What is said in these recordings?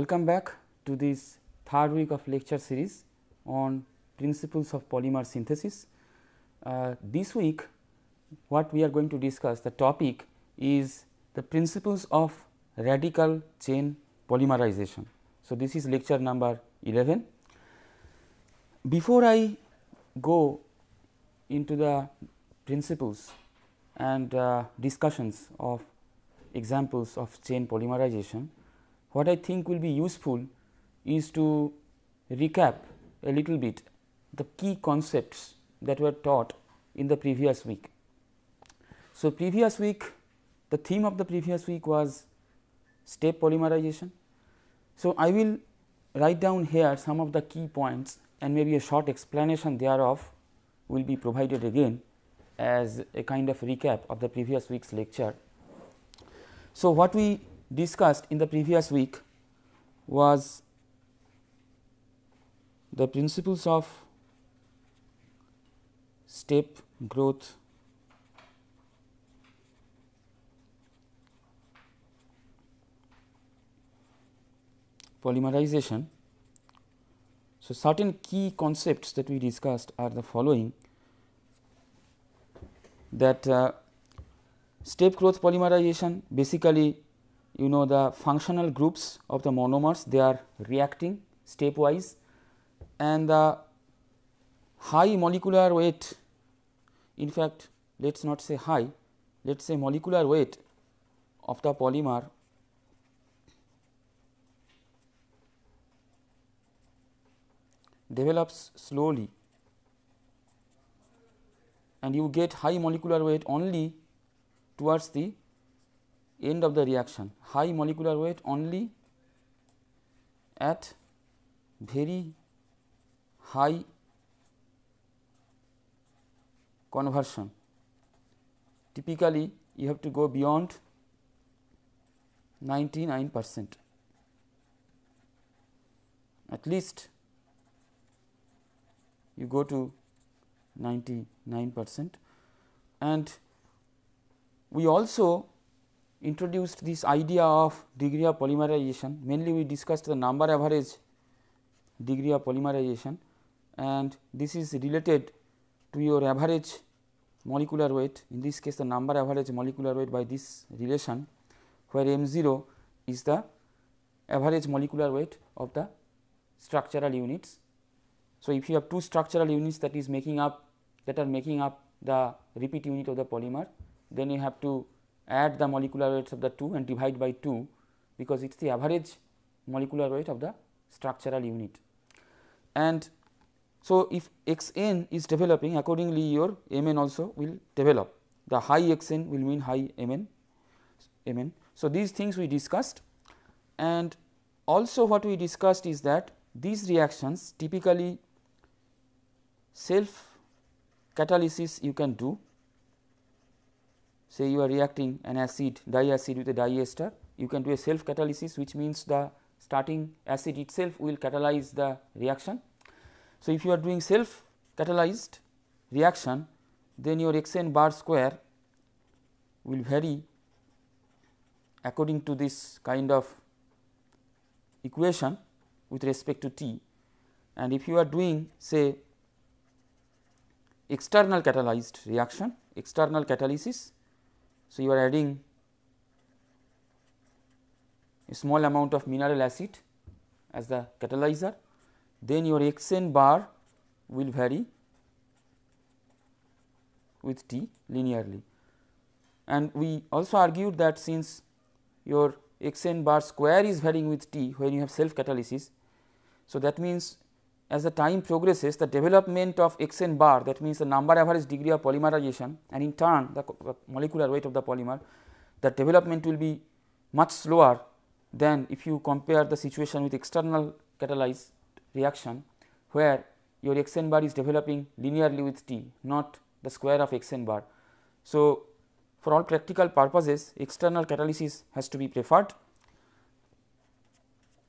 Welcome back to this third week of lecture series on principles of polymer synthesis. This week what we are going to discuss, the topic is the principles of radical chain polymerization. So, this is lecture number 11. Before I go into the principles and discussions of examples of chain polymerization, what I think will be useful is to recap a little bit the key concepts that were taught in the previous week. So, previous week, the theme of the previous week was step polymerization. So, I will write down here some of the key points and maybe a short explanation thereof will be provided again as a kind of recap of the previous week's lecture. So, what we discussed in the previous week was the principles of step growth polymerization. So, certain key concepts that we discussed are the following, that step growth polymerization, basically you know the functional groups of the monomers, they are reacting stepwise, and the high molecular weight, in fact let us not say high, let us say molecular weight of the polymer develops slowly, and you get high molecular weight only towards the end of the reaction, high molecular weight only at very high conversion. Typically, you have to go beyond 99%, at least you go to 99%, and we also introduced this idea of degree of polymerization. Mainly we discussed the number average degree of polymerization, and this is related to your average molecular weight, in this case the number average molecular weight by this relation, where m0 is the average molecular weight of the structural units. So, if you have two structural units that are making up the repeat unit of the polymer, then you have to add the molecular weights of the two and divide by 2, because it is the average molecular weight of the structural unit. And so, if x n is developing, accordingly your m n also will develop, the high x n will mean high m n. So, these things we discussed, and also what we discussed is that these reactions typically self catalysis you can do. Say you are reacting an acid, diacid with a diester, you can do a self catalysis, which means the starting acid itself will catalyze the reaction. So, if you are doing self catalyzed reaction, then your x n bar square will vary according to this kind of equation with respect to T, and if you are doing say external catalyzed reaction, external catalysis, so you are adding a small amount of mineral acid as the catalyzer, then your x n bar will vary with T linearly. And we also argued that since your x n bar square is varying with T when you have self catalysis, so that means as the time progresses, the development of x n bar, that means the number average degree of polymerization, and in turn the molecular weight of the polymer, the development will be much slower than if you compare the situation with external catalyzed reaction, where your x n bar is developing linearly with T, not the square of x n bar. So, for all practical purposes, external catalysis has to be preferred,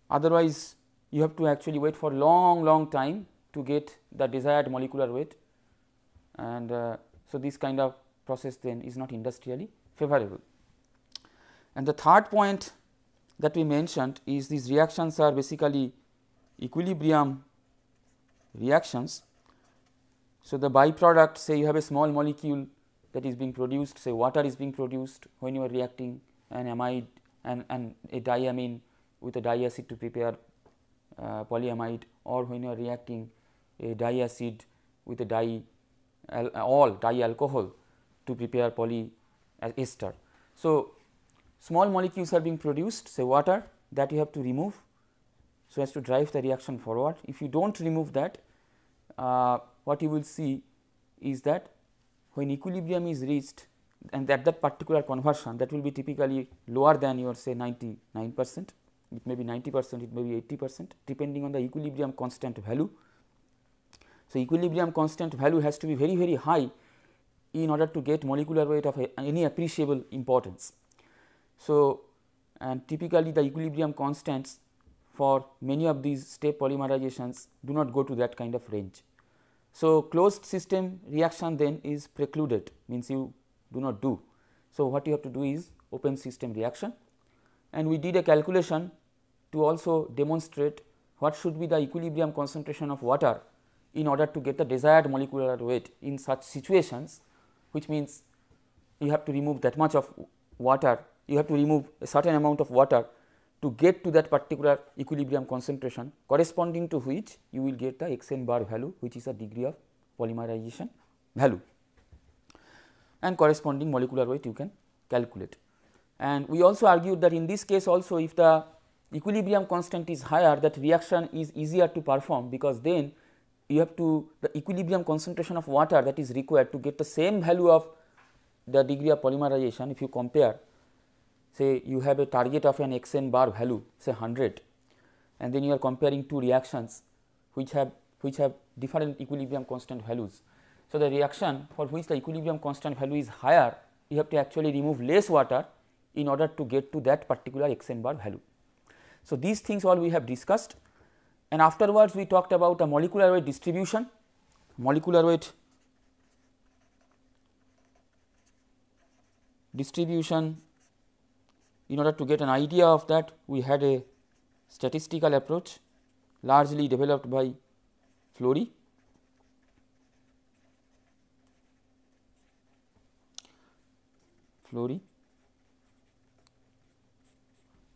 otherwise you have to actually wait for long time to get the desired molecular weight, and so this kind of process then is not industrially favorable. And the third point that we mentioned is these reactions are basically equilibrium reactions. So, the byproduct, say you have a small molecule that is being produced, say water is being produced when you are reacting an amide and a diamine with a diacid to prepare polyamide, or when you are reacting a diacid with a dialcohol to prepare polyester. So, small molecules are being produced, say water, that you have to remove so as to drive the reaction forward. If you do not remove that, what you will see is that when equilibrium is reached, and that particular conversion, that will be typically lower than your say 99%, it may be 90%, it may be 80%, depending on the equilibrium constant value. So, equilibrium constant value has to be very, very high in order to get molecular weight of any appreciable importance. So, and typically the equilibrium constants for many of these step polymerizations do not go to that kind of range. So, closed system reaction then is precluded, means you do not do. So, what you have to do is open system reaction, and we did a calculation to also demonstrate what should be the equilibrium concentration of water in order to get the desired molecular weight in such situations, which means you have to remove that much of water, you have to remove a certain amount of water to get to that particular equilibrium concentration, corresponding to which you will get the xn bar value, which is a degree of polymerization value, and corresponding molecular weight you can calculate. And we also argued that in this case also, if the equilibrium constant is higher, that reaction is easier to perform, because then you have to, the equilibrium concentration of water that is required to get the same value of the degree of polymerization. If you compare, say you have a target of an xn bar value, say 100, and then you are comparing two reactions which have different equilibrium constant values. So, the reaction for which the equilibrium constant value is higher, you have to actually remove less water in order to get to that particular xn bar value. So, these things all we have discussed, and afterwards we talked about a molecular weight distribution. Molecular weight distribution, in order to get an idea of that, we had a statistical approach largely developed by Flory.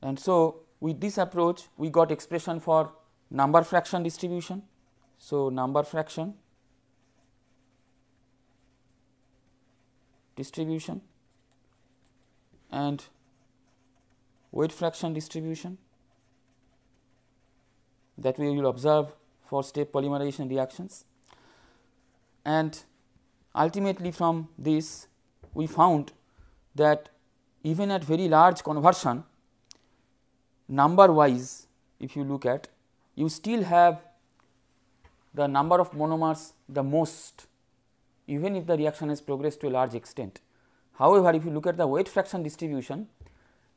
And so, with this approach we got expression for number fraction distribution. So, number fraction distribution and weight fraction distribution that we will observe for step polymerization reactions. And ultimately from this we found that even at very large conversion, number wise, if you look at, you still have the number of monomers the most, even if the reaction has progressed to a large extent. However, if you look at the weight fraction distribution,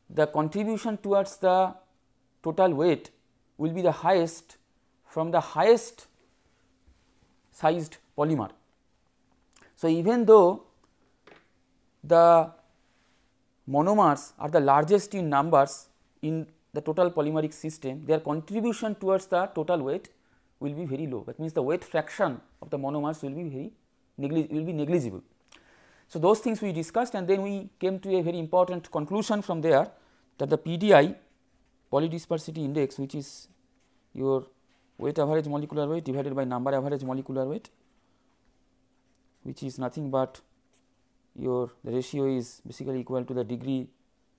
the contribution towards the total weight will be the highest from the highest sized polymer. So, even though the monomers are the largest in numbers in the total polymeric system, their contribution towards the total weight will be very low. That means, the weight fraction of the monomers will be negligible. So, those things we discussed, and then we came to a very important conclusion from there, that the PDI, polydispersity index, which is your weight average molecular weight divided by number average molecular weight, which is nothing but the ratio is basically equal to the degree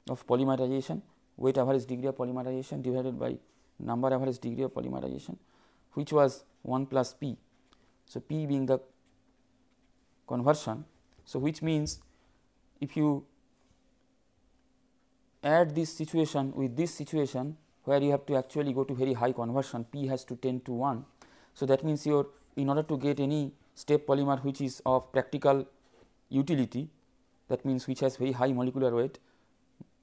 of polymerization, weight average degree of polymerization divided by number average degree of polymerization, which was 1 plus p. So, p being the conversion. So, which means if you add this situation with this situation where you have to actually go to very high conversion, p has to tend to 1. So, that means in order to get any step polymer which is of practical utility, that means which has very high molecular weight,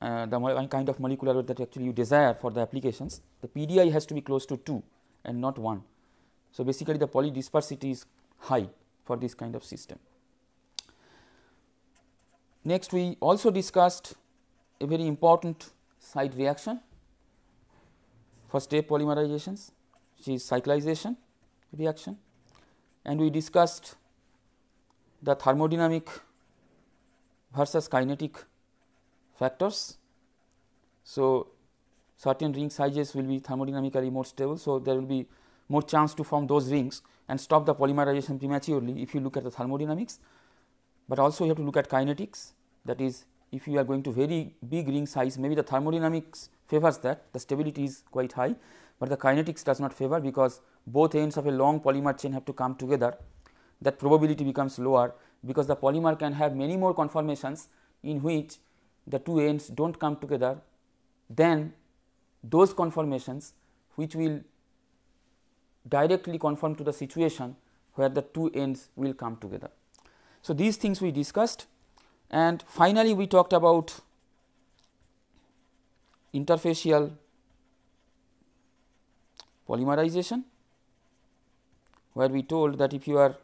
the kind of molecular weight that actually you desire for the applications, the PDI has to be close to 2 and not 1. So, basically the polydispersity is high for this kind of system. Next, we also discussed a very important side reaction, for step polymerizations, which is cyclization reaction, and we discussed the thermodynamic versus kinetic factors. So, certain ring sizes will be thermodynamically more stable. So, there will be more chance to form those rings and stop the polymerization prematurely if you look at the thermodynamics, but also you have to look at kinetics, that is if you are going to very big ring size, maybe the thermodynamics favors that, the stability is quite high, but the kinetics does not favor, because both ends of a long polymer chain have to come together, that probability becomes lower, because the polymer can have many more conformations in which the two ends do not come together than those conformations which will directly conform to the situation where the two ends will come together. So, these things we discussed, and finally, we talked about interfacial polymerization, where we told that if you are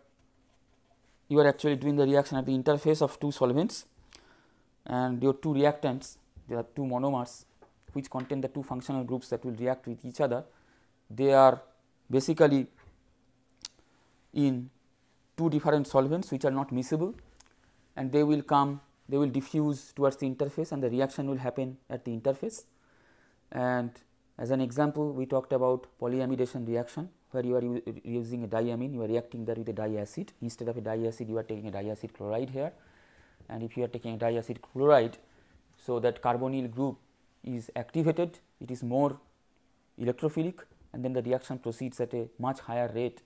actually doing the reaction at the interface of two solvents and your two reactants, there are two monomers which contain the two functional groups that will react with each other. They are basically in two different solvents which are not miscible, and they will diffuse towards the interface, and the reaction will happen at the interface. And as an example, we talked about polyamidation reaction, where you are using a diamine, you are reacting there with a diacid. Instead of a diacid, you are taking a diacid chloride here, and if you are taking a diacid chloride, so that carbonyl group is activated, it is more electrophilic, and then the reaction proceeds at a much higher rate,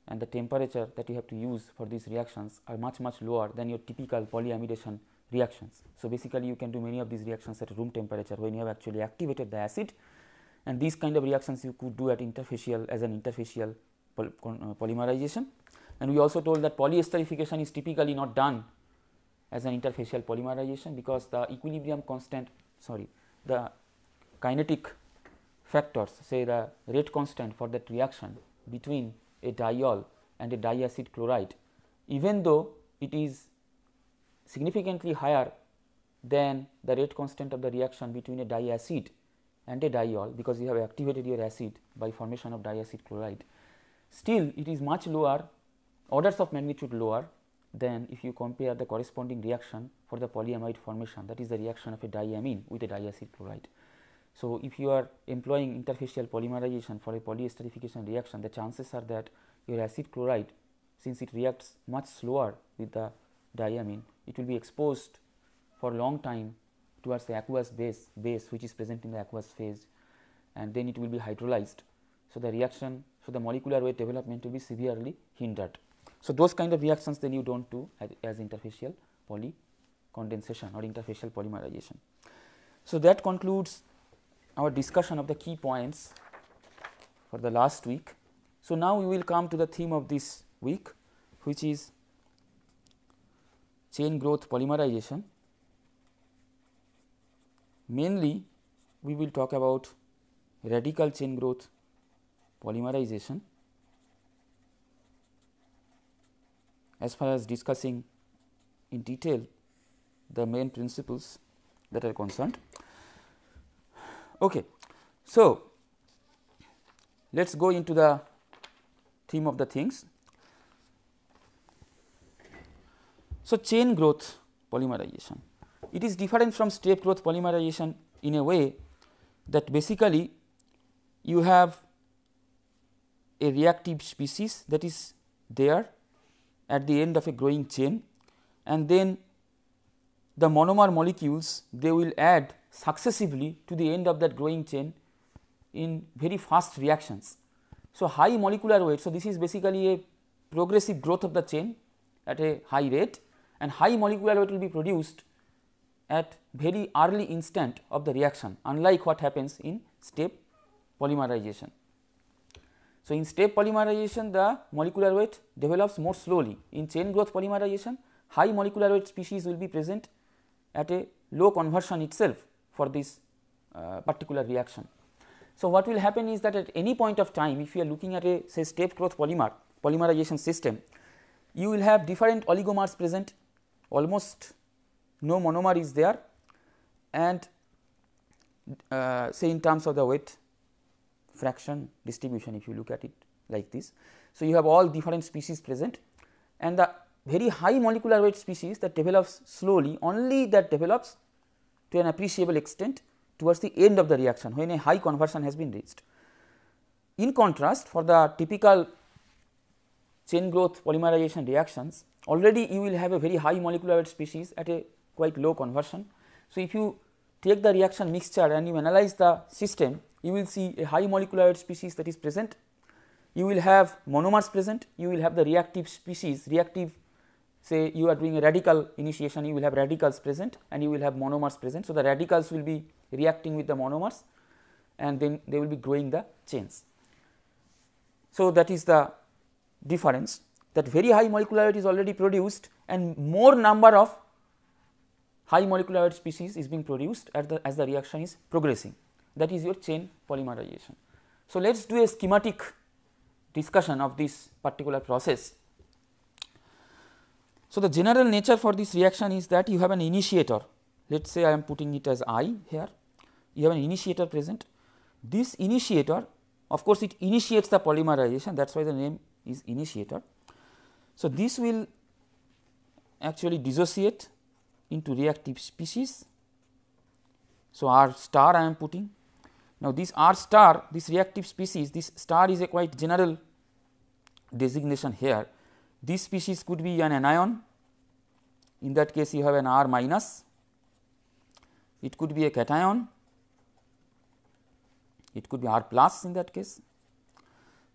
and the temperature that you have to use for these reactions are much lower than your typical polyamidation reactions. So, basically you can do many of these reactions at room temperature when you have actually activated the acid, and these kind of reactions you could do at interfacial as an interfacial polymerization. And we also told that polyesterification is typically not done as an interfacial polymerization, because the equilibrium constant, the kinetic factors, say the rate constant for that reaction between a diol and a diacid chloride, even though it is significantly higher than the rate constant of the reaction between a diacid and a diol, because you have activated your acid by formation of diacid chloride, still it is much lower, orders of magnitude lower than if you compare the corresponding reaction for the polyamide formation, that is the reaction of a diamine with a diacid chloride. So, if you are employing interfacial polymerization for a polyesterification reaction, the chances are that your acid chloride, since it reacts much slower with the diamine, it will be exposed for a long time towards the aqueous base which is present in the aqueous phase, and then it will be hydrolyzed. So, the reaction, so the molecular weight development will be severely hindered. So, those kind of reactions then you do not do as interfacial polycondensation or interfacial polymerization. So, that concludes our discussion of the key points for the last week. So, now we will come to the theme of this week, which is chain growth polymerization. Mainly we will talk about radical chain growth polymerization as far as discussing in detail the main principles that are concerned. Okay. So, let us go into the theme of the things. So, chain growth polymerization, it is different from step growth polymerization in a way that basically you have a reactive species that is there at the end of a growing chain, and then the monomer molecules, they will add successively to the end of that growing chain in very fast reactions. So, high molecular weight. So, this is basically a progressive growth of the chain at a high rate, and high molecular weight will be produced at very early instant of the reaction, unlike what happens in step polymerization. So, in step polymerization the molecular weight develops more slowly. In chain growth polymerization, high molecular weight species will be present at a low conversion itself for this particular reaction. So, what will happen is that at any point of time, if you are looking at a say step growth polymerization system, you will have different oligomers present, almost no monomer is there, and say in terms of the weight fraction distribution if you look at it like this. So, you have all different species present, and the very high molecular weight species that develops slowly, only that develops to an appreciable extent towards the end of the reaction when a high conversion has been reached. In contrast, for the typical chain growth polymerization reactions, already you will have a very high molecular weight species at a quite low conversion. So, if you take the reaction mixture and you analyze the system, you will see a high molecular weight species that is present. You will have monomers present, you will have the reactive species, reactive, say you are doing a radical initiation, you will have radicals present and you will have monomers present. So, the radicals will be reacting with the monomers and then they will be growing the chains. So, that is the difference, that very high molecular weight is already produced and more number of high molecular weight species is being produced as the reaction is progressing. That is your chain polymerization. So, let us do a schematic discussion of this particular process. So, the general nature for this reaction is that you have an initiator, let us say I am putting it as I here, you have an initiator present. This initiator, of course, it initiates the polymerization, that is why the name is initiator. So, this will actually dissociate into reactive species. So, R star I am putting. Now, this R star, this reactive species, this star is a quite general designation here. This species could be an anion, in that case you have an R minus, it could be a cation, it could be R plus in that case,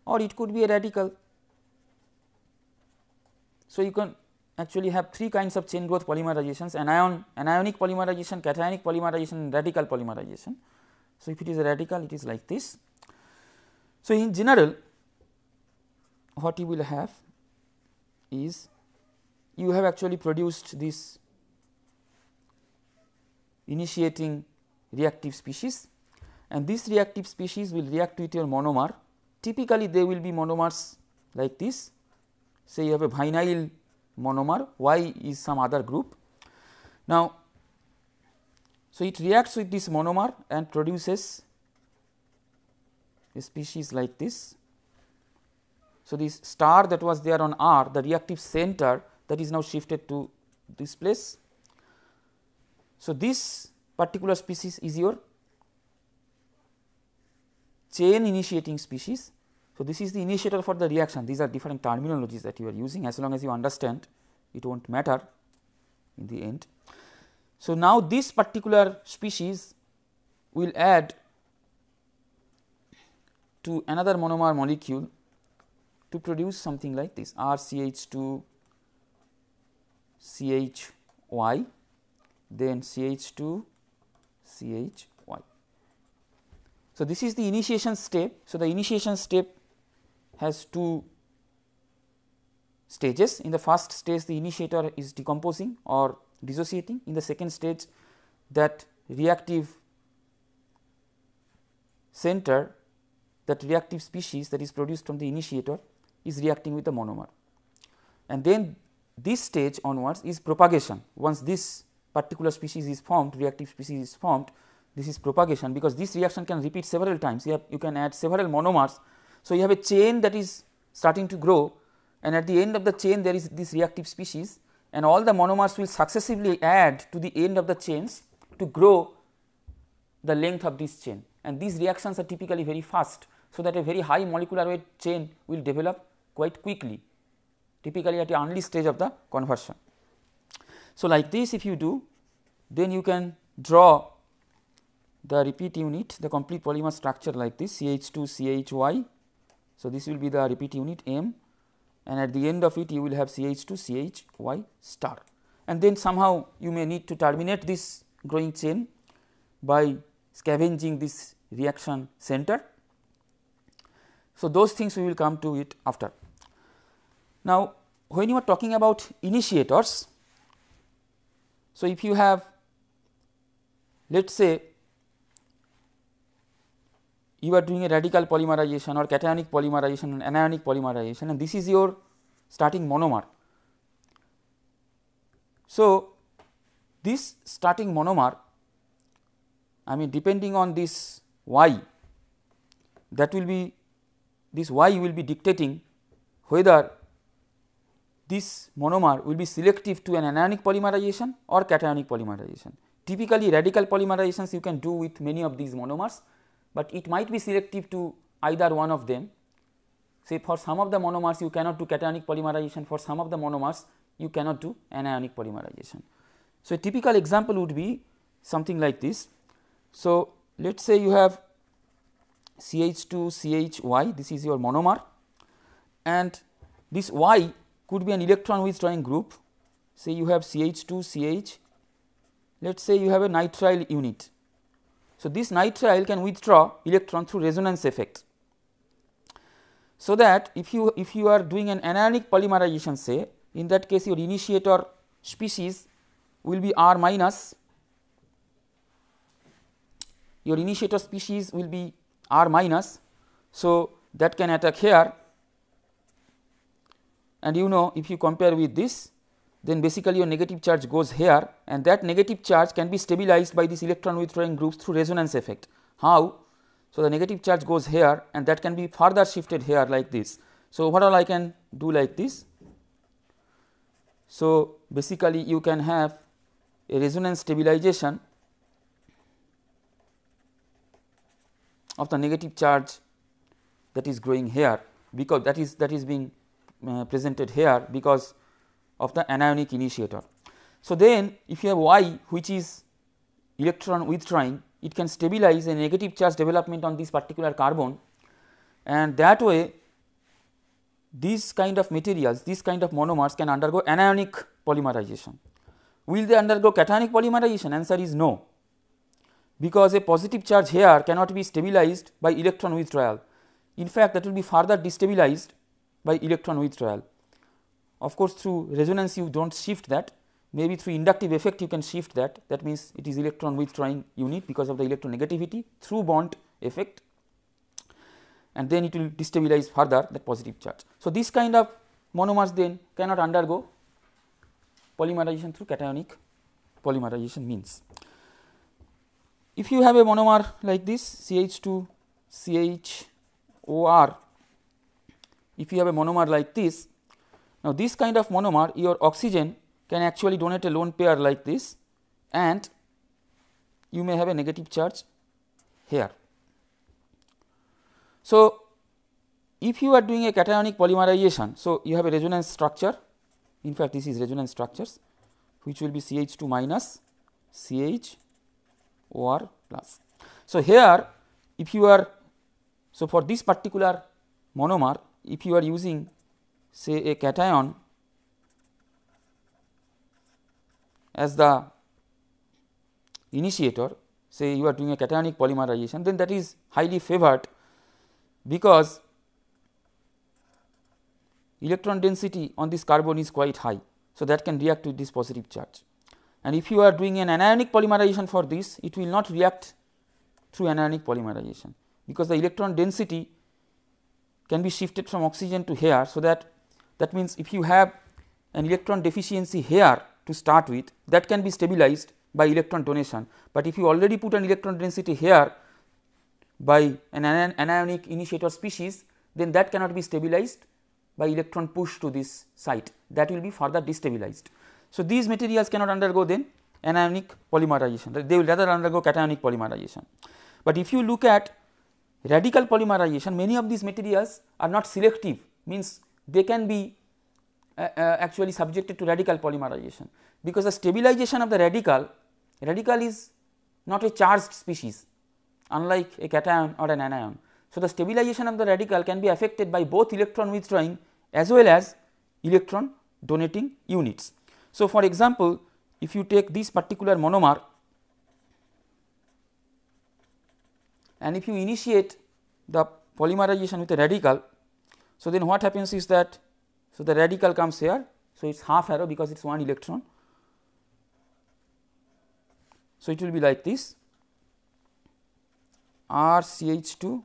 or it could be a radical. So, you can actually have three kinds of chain growth polymerizations: anionic polymerization, cationic polymerization and radical polymerization. So, if it is a radical, it is like this. So, in general what you will have is you have actually produced this initiating reactive species, and this reactive species will react with your monomer. Typically, they will be monomers like this. Say you have a vinyl monomer, Y is some other group. Now, so it reacts with this monomer and produces a species like this. So, this star that was there on R, the reactive center, that is now shifted to this place. So, this particular species is your chain initiating species. So, this is the initiator for the reaction. These are different terminologies that you are using, as long as you understand, it will not matter in the end. So, now this particular species will add to another monomer molecule to produce something like this, RCH2 CHY, then CH2 CHY. So, this is the initiation step. So, the initiation step has two stages. In the first stage, the initiator is decomposing or dissociating. In the second stage, that reactive center, that reactive species that is produced from the initiator is reacting with the monomer, and then this stage onwards is propagation. Once this particular species is formed, reactive species is formed, this is propagation, because this reaction can repeat several times. You can add several monomers. So, you have a chain that is starting to grow, and at the end of the chain there is this reactive species, and all the monomers will successively add to the end of the chains to grow the length of this chain, and these reactions are typically very fast. So, that a very high molecular weight chain will develop quite quickly, typically at the early stage of the conversion. So, like this if you do, then you can draw the repeat unit, the complete polymer structure like this, CH2 CHY. So, this will be the repeat unit M, and at the end of it you will have CH2 CHY star, and then somehow you may need to terminate this growing chain by scavenging this reaction center. So, those things we will come to it after. Now, when you are talking about initiators, so if you have, let us say you are doing a radical polymerization or cationic polymerization and anionic polymerization, and this is your starting monomer. So, this starting monomer, I mean depending on this Y, that will be this Y will be dictating whether this monomer will be selective to an anionic polymerization or cationic polymerization. Typically, radical polymerizations you can do with many of these monomers, but it might be selective to either one of them. Say for some of the monomers you cannot do cationic polymerization, for some of the monomers you cannot do anionic polymerization. So, a typical example would be something like this. So, let us say you have CH2 CHY, this is your monomer, and this Y could be an electron withdrawing group. Say you have CH2 CH, let us say you have a nitrile unit. So, this nitrile can withdraw electron through resonance effect. So, that if you are doing an anionic polymerization, say in that case your initiator species will be R minus, your initiator species will be R minus. So, that can attack here, and you know if you compare with this, then basically your negative charge goes here, and that negative charge can be stabilized by this electron withdrawing groups through resonance effect. How? So, the negative charge goes here and that can be further shifted here like this. So, overall I can do like this. So, basically you can have a resonance stabilization of the negative charge that is growing here, because that is being presented here because of the anionic initiator. So, then if you have Y which is electron withdrawing, it can stabilize a negative charge development on this particular carbon, and that way these kind of materials, these kind of monomers can undergo anionic polymerization. Will they undergo cationic polymerization? Answer is no, because a positive charge here cannot be stabilized by electron withdrawal. In fact, that will be further destabilized by electron withdrawal. Of course, through resonance you do not shift that, maybe through inductive effect you can shift that, that means it is electron withdrawing unit because of the electronegativity through bond effect, and then it will destabilize further that positive charge. So, this kind of monomers then cannot undergo polymerization through cationic polymerization means. If you have a monomer like this CH2 CHOR, if you have a monomer like this, now this kind of monomer, your oxygen can actually donate a lone pair like this, and you may have a negative charge here. So, if you are doing a cationic polymerization, so you have a resonance structure, in fact this is resonance structures, which will be CH2 minus CHOR plus. So, here if you are, so for this particular monomer, if you are using say a cation as the initiator, say you are doing a cationic polymerization, then that is highly favored, because electron density on this carbon is quite high. So, that can react with this positive charge, and if you are doing an anionic polymerization for this, it will not react through anionic polymerization, because the electron density can be shifted from oxygen to here. So, that means if you have an electron deficiency here to start with, that can be stabilized by electron donation, but if you already put an electron density here by an anionic initiator species, then that cannot be stabilized by electron push to this site, that will be further destabilized. So, these materials cannot undergo then anionic polymerization, they will rather undergo cationic polymerization. But if you look at radical polymerization, many of these materials are not selective, means they can be actually subjected to radical polymerization, because the stabilization of the radical is not a charged species, unlike a cation or an anion. So, the stabilization of the radical can be affected by both electron withdrawing as well as electron donating units. So, for example, if you take this particular monomer and if you initiate the polymerization with a radical, so then what happens is that, so the radical comes here, so it is half arrow because it is one electron. So, it will be like this R CH2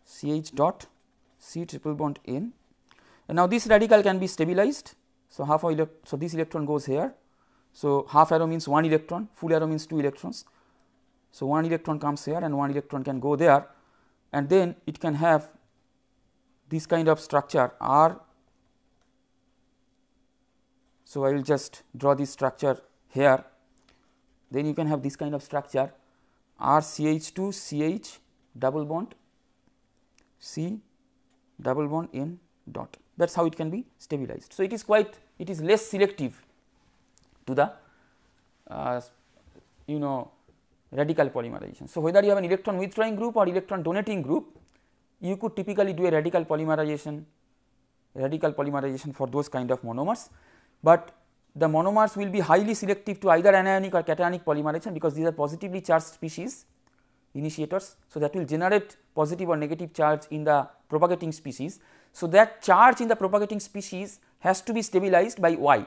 CH dot C triple bond N, and now this radical can be stabilized. So, so this electron goes here. So, half arrow means one electron, full arrow means two electrons. So, one electron comes here and one electron can go there, and then it can have this kind of structure R. So, I will just draw this structure here, then you can have this kind of structure R CH2 CH double bond C double bond N dot, that is how it can be stabilized. So, it is less selective to the radical polymerization. So, whether you have an electron withdrawing group or electron donating group, you could typically do a radical polymerization for those kind of monomers, but the monomers will be highly selective to either anionic or cationic polymerization, because these are positively charged species initiators. So, that will generate positive or negative charge in the propagating species. So, that charge in the propagating species has to be stabilized by Y.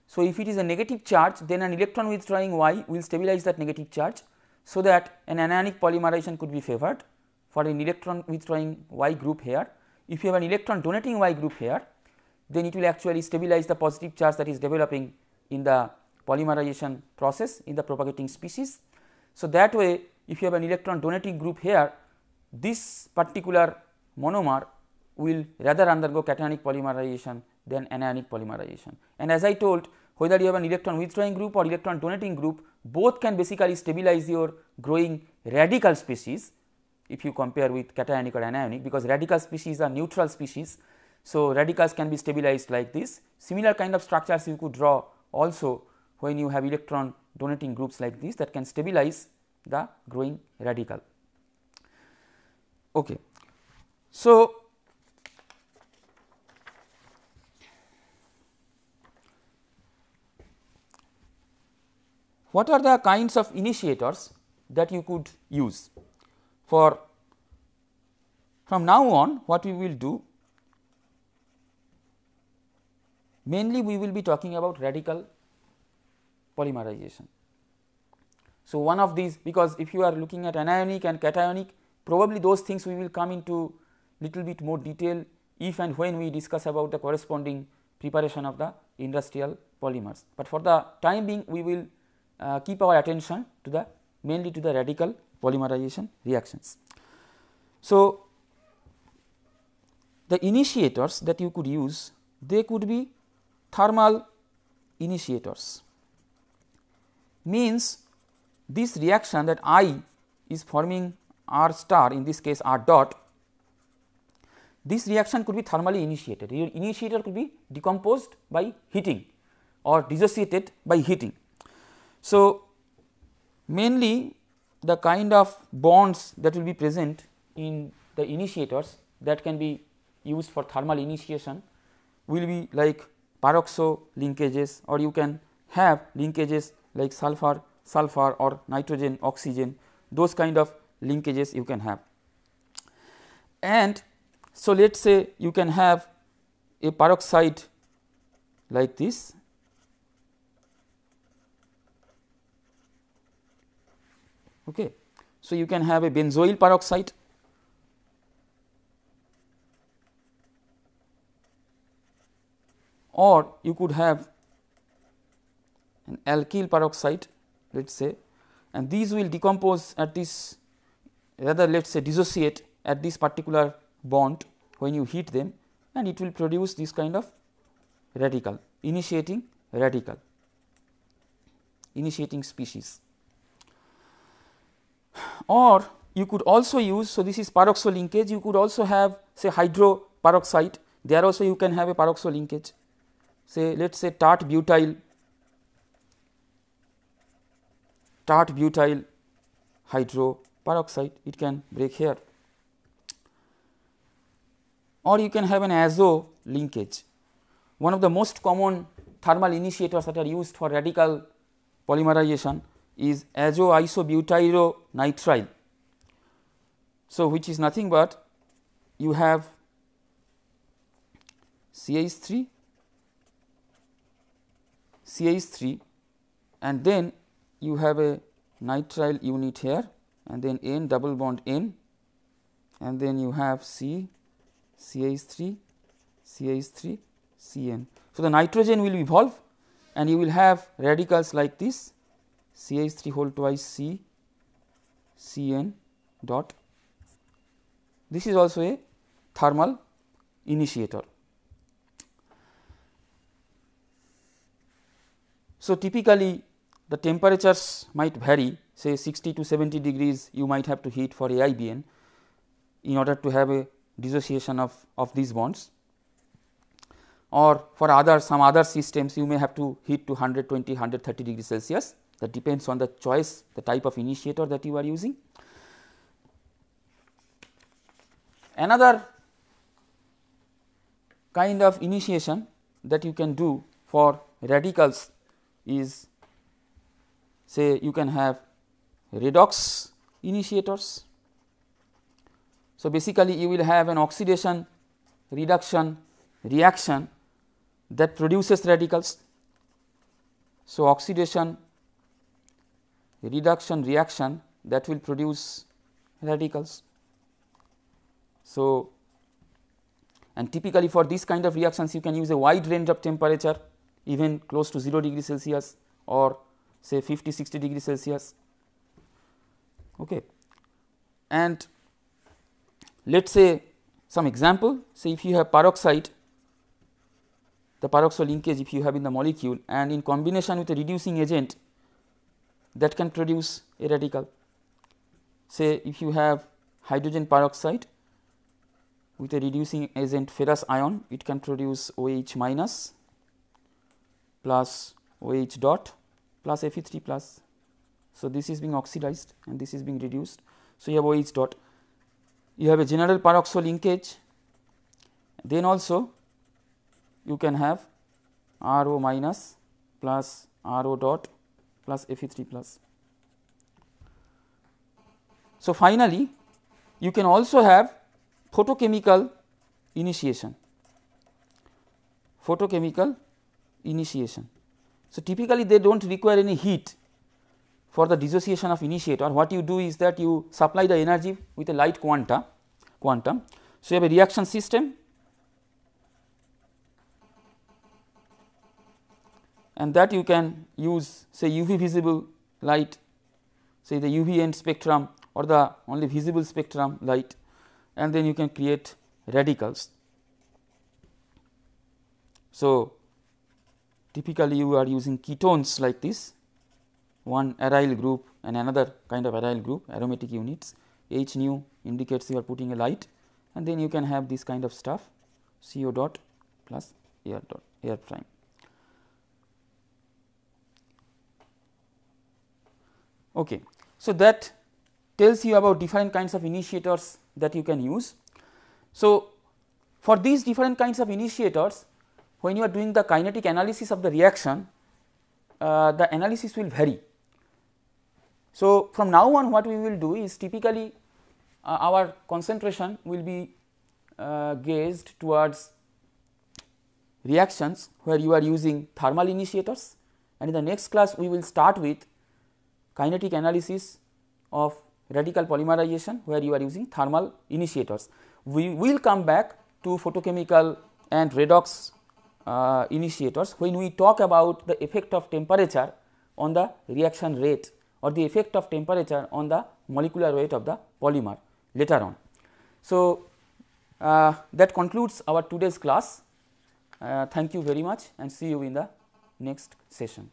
So, if it is a negative charge, then an electron withdrawing Y will stabilize that negative charge, so that an anionic polymerization could be favored for an electron withdrawing Y group here. If you have an electron donating Y group here, then it will actually stabilize the positive charge that is developing in the polymerization process in the propagating species. So, that way if you have an electron donating group here, this particular monomer will rather undergo cationic polymerization than anionic polymerization. And as I told, whether you have an electron withdrawing group or electron donating group, both can basically stabilize your growing radical species if you compare with cationic or anionic, because radical species are neutral species. So, radicals can be stabilized like this. Similar kind of structures you could draw also when you have electron donating groups like this, that can stabilize the growing radical. Okay. So, what are the kinds of initiators that you could use? From now on, what we will do, mainly we will be talking about radical polymerization. So, one of these, because if you are looking at anionic and cationic, probably those things we will come into little bit more detail if and when we discuss about the corresponding preparation of the industrial polymers. But for the time being, we will keep our attention to the mainly to the radical polymerization reactions. So, the initiators that you could use, they could be thermal initiators, means this reaction that I is forming R star, in this case R dot, this reaction could be thermally initiated. Your initiator could be decomposed by heating or dissociated by heating. So, mainly the kind of bonds that will be present in the initiators that can be used for thermal initiation will be like peroxo linkages, or you can have linkages like sulfur or nitrogen oxygen, those kind of linkages you can have. And so, let us say you can have a peroxide like this, okay. So, you can have a benzoyl peroxide, or you could have an alkyl peroxide, let us say, and these will decompose at this, rather let us say dissociate at this particular bond when you heat them, and it will produce this kind of radical, initiating species. Or you could also use, so this is peroxo linkage, you could also have say hydroperoxide, there also you can have a peroxo linkage, say let us say tert butyl hydroperoxide, it can break here. Or you can have an azo linkage. One of the most common thermal initiators that are used for radical polymerization is azoisobutyronitride. So, which is nothing but you have CH3 and then you have a nitrile unit here, and then N double bond N, and then you have CH3 CN. So, the nitrogen will evolve and you will have radicals like this CH3 whole twice C Cn dot this is also a thermal initiator. So, typically the temperatures might vary, say 60 to 70 degrees you might have to heat for AIBN in order to have a dissociation of these bonds, or for some other systems you may have to heat to 120 130 degrees Celsius, that depends on the choice, the type of initiator that you are using. Another kind of initiation that you can do for radicals is, say you can have redox initiators. So, basically you will have an oxidation reduction reaction that produces radicals. So, oxidation reduction reaction that will produce radicals. So, and typically for this kind of reactions you can use a wide range of temperature, even close to 0 degree Celsius or say 50-60 degree Celsius. Okay. And let us say some example, say if you have peroxide, the peroxo linkage if you have in the molecule, and in combination with a reducing agent that can produce a radical. Say if you have hydrogen peroxide with a reducing agent ferrous ion, it can produce OH minus plus OH dot plus Fe3 plus. So, this is being oxidized and this is being reduced. So, you have OH dot, you have a general peroxo linkage, then also you can have RO minus plus RO dot plus Fe3 plus. So, finally, you can also have photochemical initiation. Photochemical initiation. So, typically they do not require any heat for the dissociation of initiator. What you do is that you supply the energy with a light quantum. So, you have a reaction system and that you can use, say UV visible light, say the UV end spectrum or the only visible spectrum light, and then you can create radicals. So, typically you are using ketones like this, one aryl group and another kind of aryl group, aromatic units. H nu indicates you are putting a light, and then you can have this kind of stuff, CO dot plus air prime. Okay. So, that tells you about different kinds of initiators that you can use. So, for these different kinds of initiators, when you are doing the kinetic analysis of the reaction, the analysis will vary. So, from now on what we will do is typically our concentration will be gauged towards reactions where you are using thermal initiators, and in the next class we will start with kinetic analysis of radical polymerization where you are using thermal initiators. We will come back to photochemical and redox initiators when we talk about the effect of temperature on the reaction rate or the effect of temperature on the molecular weight of the polymer later on. So, that concludes our today's class. Thank you very much and see you in the next session.